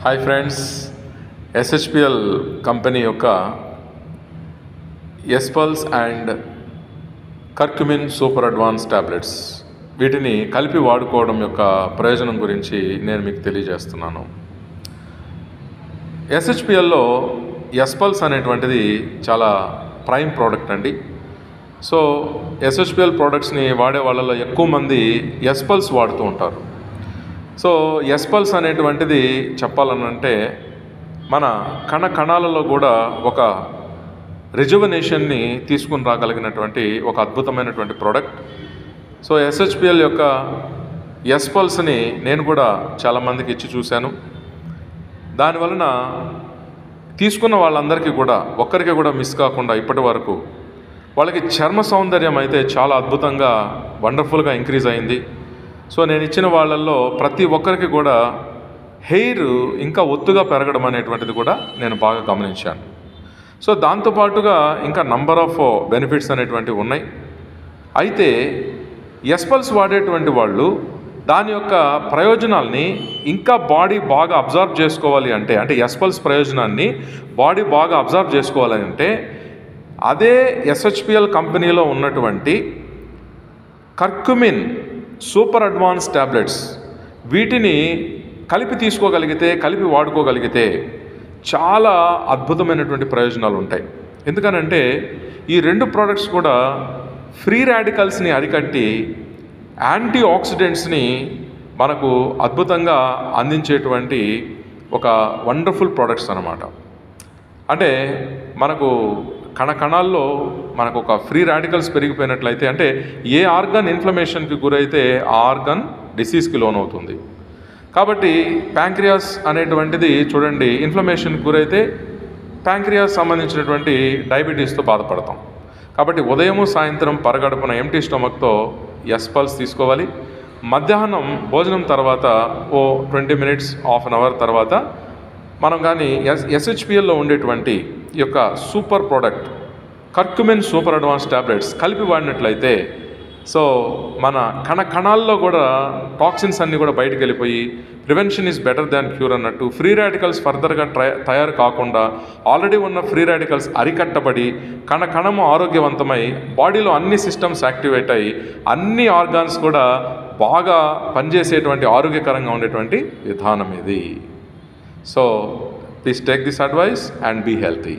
Hi friends, SHPL company యొక్క ఎస్పల్స్ and curcumin super advance tablets వీటిని కలిపి వాడుకోవడం యొక్క ప్రయోజనం గురించి నేను మీకు తెలియజేస్తున్నాను. ఎస్హెచ్పిఎల్లో ఎస్పల్స్ అనేటువంటిది చాలా ప్రైమ్ ప్రోడక్ట్ అండి. సో ఎస్హెచ్పిఎల్ ప్రోడక్ట్స్ని వాడే వాళ్ళలో ఎక్కువ మంది ఎస్పల్స్ వాడుతూ ఉంటారు. సో ఎస్పల్స్ అనేటువంటిది చెప్పాలనంటే మన కణాలలో కూడా ఒక రిజువనేషన్ని తీసుకుని రాగలిగినటువంటి ఒక అద్భుతమైనటువంటి ప్రోడక్ట్. సో ఎస్హెచ్పిఎల్ యొక్క ఎస్పల్స్ని నేను కూడా చాలామందికి ఇచ్చి చూశాను. దానివలన తీసుకున్న వాళ్ళందరికీ కూడా ఒక్కరికి కూడా మిస్ కాకుండా ఇప్పటి వరకు వాళ్ళకి చర్మ సౌందర్యం అయితే చాలా అద్భుతంగా వండర్ఫుల్గా ఇంక్రీజ్ అయింది. సో నేను ఇచ్చిన వాళ్ళల్లో ప్రతి ఒక్కరికి కూడా హెయిర్ ఇంకా ఒత్తుగా పెరగడం అనేటువంటిది కూడా నేను బాగా గమనించాను. సో దాంతోపాటుగా ఇంకా నంబర్ ఆఫ్ బెనిఫిట్స్ అనేటువంటివి ఉన్నాయి. అయితే ఎస్పల్స్ వాడేటువంటి వాళ్ళు దాని యొక్క ప్రయోజనాల్ని ఇంకా బాడీ బాగా అబ్జర్వ్ చేసుకోవాలి అంటే ఎస్పల్స్ ప్రయోజనాన్ని బాడీ బాగా అబ్జర్వ్ చేసుకోవాలి అంటే అదే ఎస్హెచ్పిఎల్ కంపెనీలో ఉన్నటువంటి కర్క్యుమిన్ సూపర్ అడ్వాన్స్ టాబ్లెట్స్ వీటిని కలిపి తీసుకోగలిగితే, కలిపి వాడుకోగలిగితే చాలా అద్భుతమైనటువంటి ప్రయోజనాలు ఉంటాయి. ఎందుకనంటే ఈ రెండు ప్రోడక్ట్స్ కూడా ఫ్రీ రాడికల్స్ని అరికట్టి యాంటీ ఆక్సిడెంట్స్ని మనకు అద్భుతంగా అందించేటువంటి ఒక వండర్ఫుల్ ప్రోడక్ట్స్ అన్నమాట. అంటే మనకు కణాల్లో మనకు ఒక ఫ్రీ రాడికల్స్ పెరిగిపోయినట్లయితే అంటే ఏ ఆర్గన్ ఇన్ఫ్లమేషన్కి గురైతే ఆ ఆర్గన్ డిసీజ్కి లోనవుతుంది. కాబట్టి ప్యాంక్రియాస్ అనేటువంటిది చూడండి, ఇన్ఫ్లమేషన్కి గురైతే ప్యాంక్రియాస్ సంబంధించినటువంటి డయాబెటీస్తో బాధపడతాం. కాబట్టి ఉదయము సాయంత్రం పరగడుపున ఎంటీ స్టమక్తో ఎస్పల్స్ తీసుకోవాలి. మధ్యాహ్నం భోజనం తర్వాత ఓ 20 minutes, హాఫ్ అన్ అవర్ తర్వాత మనం కానీ ఎస్హెచ్పిఎల్లో ఉండేటువంటి ఈ యొక్క super product curcumin super advance tablets కలిపి వాడినట్లయితే సో మన కణాల్లో కూడా టాక్సిన్స్ అన్నీ కూడా బయటకు వెళ్ళిపోయి prevention is better than cure అన్నట్టు ఫ్రీ రాడికల్స్ ఫర్దర్గా తయారు కాకుండా ఆల్రెడీ ఉన్న ఫ్రీ రాడికల్స్ అరికట్టబడి కణము ఆరోగ్యవంతమై బాడీలో అన్ని సిస్టమ్స్ యాక్టివేట్ అయ్యి అన్ని ఆర్గాన్స్ కూడా బాగా పనిచేసేటువంటి ఆరోగ్యకరంగా ఉండేటువంటి విధానం ఇది. So please take this advice and be healthy.